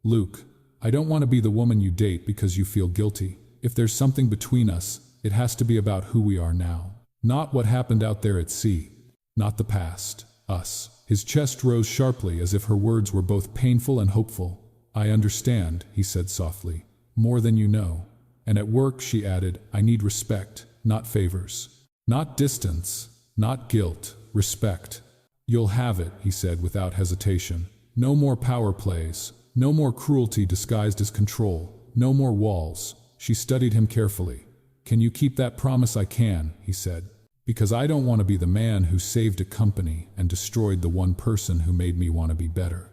"Luke, I don't want to be the woman you date because you feel guilty. If there's something between us, it has to be about who we are now. Not what happened out there at sea. Not the past. Us." His chest rose sharply, as if her words were both painful and hopeful. "I understand," he said softly. "More than you know. And at work," she added, "I need respect, not favors. Not distance, not guilt, respect." "You'll have it," he said without hesitation. "No more power plays. No more cruelty disguised as control. No more walls." She studied him carefully. "Can you keep that promise?" "I can," he said. "Because I don't want to be the man who saved a company and destroyed the one person who made me want to be better."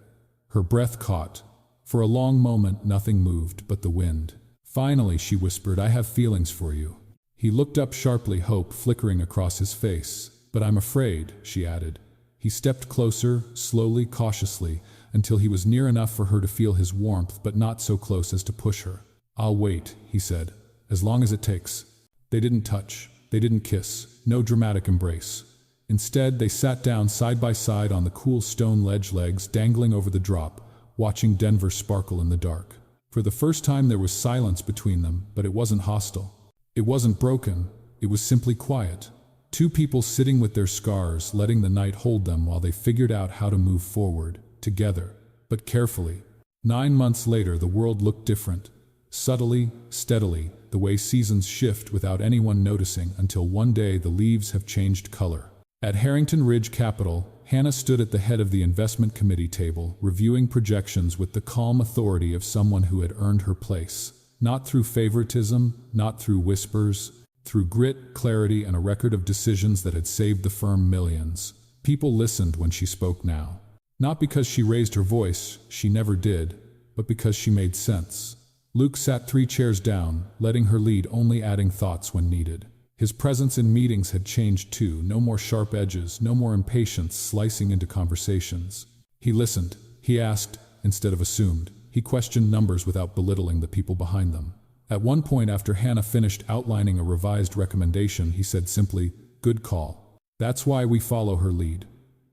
Her breath caught. For a long moment, nothing moved but the wind. Finally, she whispered, "I have feelings for you." He looked up sharply, hope flickering across his face. "But I'm afraid," she added. He stepped closer, slowly, cautiously, until he was near enough for her to feel his warmth, but not so close as to push her. "I'll wait," he said, "as long as it takes." They didn't touch. They didn't kiss. No dramatic embrace. Instead, they sat down side by side on the cool stone ledge, legs dangling over the drop, watching Denver sparkle in the dark. For the first time there was silence between them, but it wasn't hostile. It wasn't broken. It was simply quiet. Two people sitting with their scars, letting the night hold them while they figured out how to move forward, together, but carefully. 9 months later, the world looked different. Subtly, steadily, the way seasons shift without anyone noticing, until one day the leaves have changed color. At Harrington Ridge Capital, Hannah stood at the head of the investment committee table, reviewing projections with the calm authority of someone who had earned her place. Not through favoritism, not through whispers, through grit, clarity, and a record of decisions that had saved the firm millions. People listened when she spoke now. Not because she raised her voice, she never did, but because she made sense. Luke sat 3 chairs down, letting her lead, only adding thoughts when needed. His presence in meetings had changed too. No more sharp edges, no more impatience slicing into conversations. He listened. He asked, instead of assumed. He questioned numbers without belittling the people behind them. At one point, after Hannah finished outlining a revised recommendation, he said simply, "Good call." That's why we follow her lead.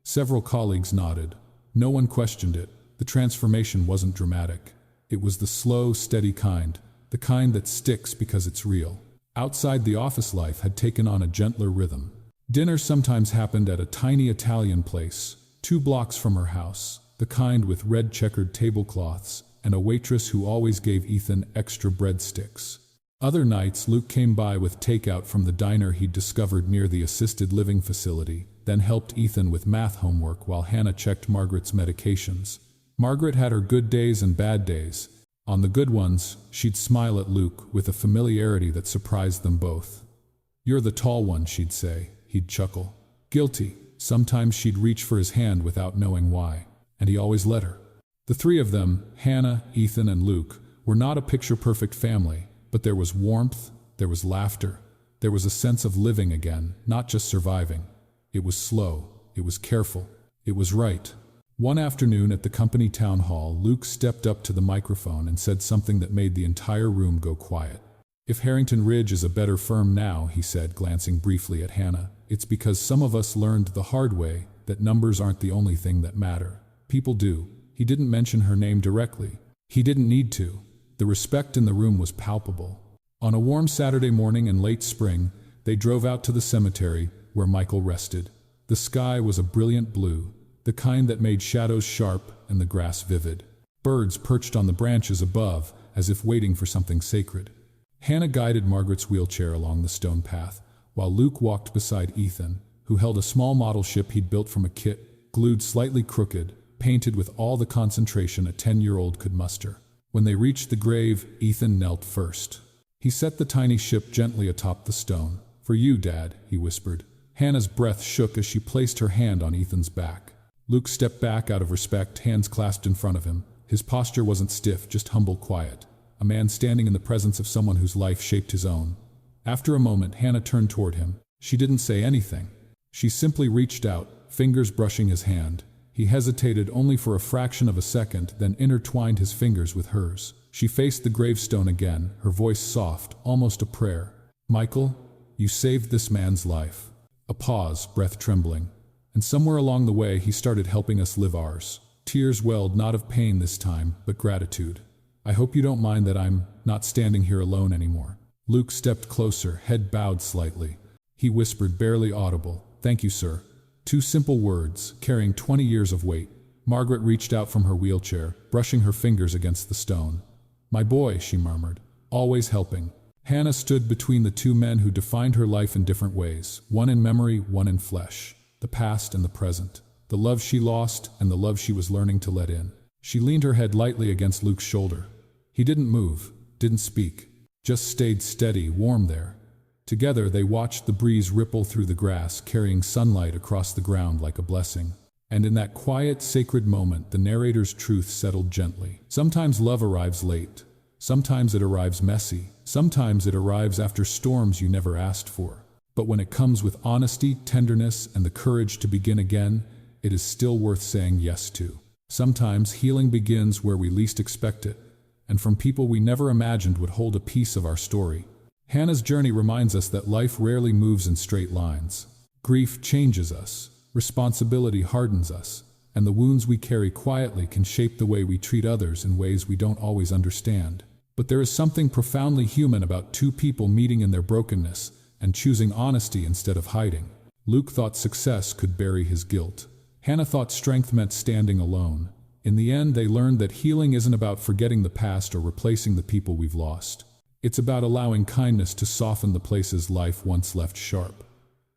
Several colleagues nodded. No one questioned it. The transformation wasn't dramatic. It was the slow, steady kind, the kind that sticks because it's real. Outside, the office life had taken on a gentler rhythm. Dinner sometimes happened at a tiny Italian place, 2 blocks from her house, the kind with red checkered tablecloths, and a waitress who always gave Ethan extra breadsticks. Other nights, Luke came by with takeout from the diner he'd discovered near the assisted living facility, then helped Ethan with math homework while Hannah checked Margaret's medications. Margaret had her good days and bad days. On the good ones, she'd smile at Luke with a familiarity that surprised them both. "You're the tall one," she'd say. He'd chuckle. Guilty. Sometimes she'd reach for his hand without knowing why, and he always let her. The three of them, Hannah, Ethan, and Luke, were not a picture-perfect family, but there was warmth, there was laughter, there was a sense of living again, not just surviving. It was slow, it was careful, it was right. One afternoon at the company town hall, Luke stepped up to the microphone and said something that made the entire room go quiet. "If Harrington Ridge is a better firm now," he said, glancing briefly at Hannah, "it's because some of us learned the hard way that numbers aren't the only thing that matter. People do." He didn't mention her name directly. He didn't need to. The respect in the room was palpable. On a warm Saturday morning in late spring, they drove out to the cemetery where Michael rested. The sky was a brilliant blue, the kind that made shadows sharp and the grass vivid. Birds perched on the branches above, as if waiting for something sacred. Hannah guided Margaret's wheelchair along the stone path, while Luke walked beside Ethan, who held a small model ship he'd built from a kit, glued slightly crooked, painted with all the concentration a 10-year-old could muster. When they reached the grave, Ethan knelt first. He set the tiny ship gently atop the stone. "For you, Dad," he whispered. Hannah's breath shook as she placed her hand on Ethan's back. Luke stepped back out of respect, hands clasped in front of him. His posture wasn't stiff, just humble quiet. A man standing in the presence of someone whose life shaped his own. After a moment, Hannah turned toward him. She didn't say anything. She simply reached out, fingers brushing his hand. He hesitated only for a fraction of a second, then intertwined his fingers with hers. She faced the gravestone again, her voice soft, almost a prayer. "Michael, you saved this man's life." A pause, breath trembling. "And somewhere along the way, he started helping us live ours." Tears welled, not of pain this time, but gratitude. "I hope you don't mind that I'm not standing here alone anymore." Luke stepped closer, head bowed slightly. He whispered, barely audible, "Thank you, sir." 2 simple words, carrying 20 years of weight. Margaret reached out from her wheelchair, brushing her fingers against the stone. "My boy," she murmured, "always helping." Hannah stood between the 2 men who defined her life in different ways, one in memory, one in flesh, the past and the present, the love she lost and the love she was learning to let in. She leaned her head lightly against Luke's shoulder. He didn't move, didn't speak, just stayed steady, warm there. Together they watched the breeze ripple through the grass, carrying sunlight across the ground like a blessing. And in that quiet, sacred moment, the narrator's truth settled gently. Sometimes love arrives late. Sometimes it arrives messy. Sometimes it arrives after storms you never asked for. But when it comes with honesty, tenderness, and the courage to begin again, it is still worth saying yes to. Sometimes healing begins where we least expect it, and from people we never imagined would hold a piece of our story. Hannah's journey reminds us that life rarely moves in straight lines. Grief changes us, responsibility hardens us, and the wounds we carry quietly can shape the way we treat others in ways we don't always understand. But there is something profoundly human about 2 people meeting in their brokenness and choosing honesty instead of hiding. Luke thought success could bury his guilt. Hannah thought strength meant standing alone. In the end, they learned that healing isn't about forgetting the past or replacing the people we've lost. It's about allowing kindness to soften the places life once left sharp.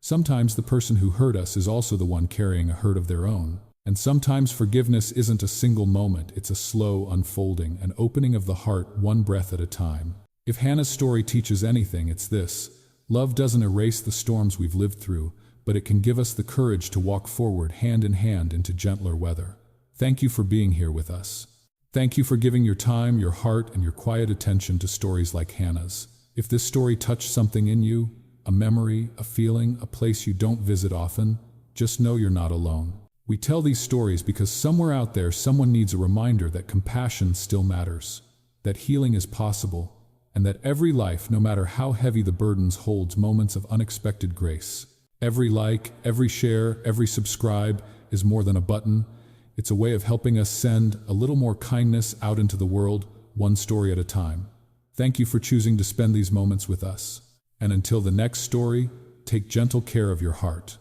Sometimes the person who hurt us is also the one carrying a hurt of their own. And sometimes forgiveness isn't a single moment, it's a slow unfolding, an opening of the heart one breath at a time. If Hannah's story teaches anything, it's this. Love doesn't erase the storms we've lived through, but it can give us the courage to walk forward hand in hand into gentler weather. Thank you for being here with us. Thank you for giving your time, your heart, and your quiet attention to stories like Hannah's. If this story touched something in you, a memory, a feeling, a place you don't visit often, just know you're not alone. We tell these stories because somewhere out there someone needs a reminder that compassion still matters, that healing is possible, and that every life, no matter how heavy the burdens, holds moments of unexpected grace. Every like, every share, every subscribe is more than a button. It's a way of helping us send a little more kindness out into the world, one story at a time. Thank you for choosing to spend these moments with us. And until the next story, take gentle care of your heart.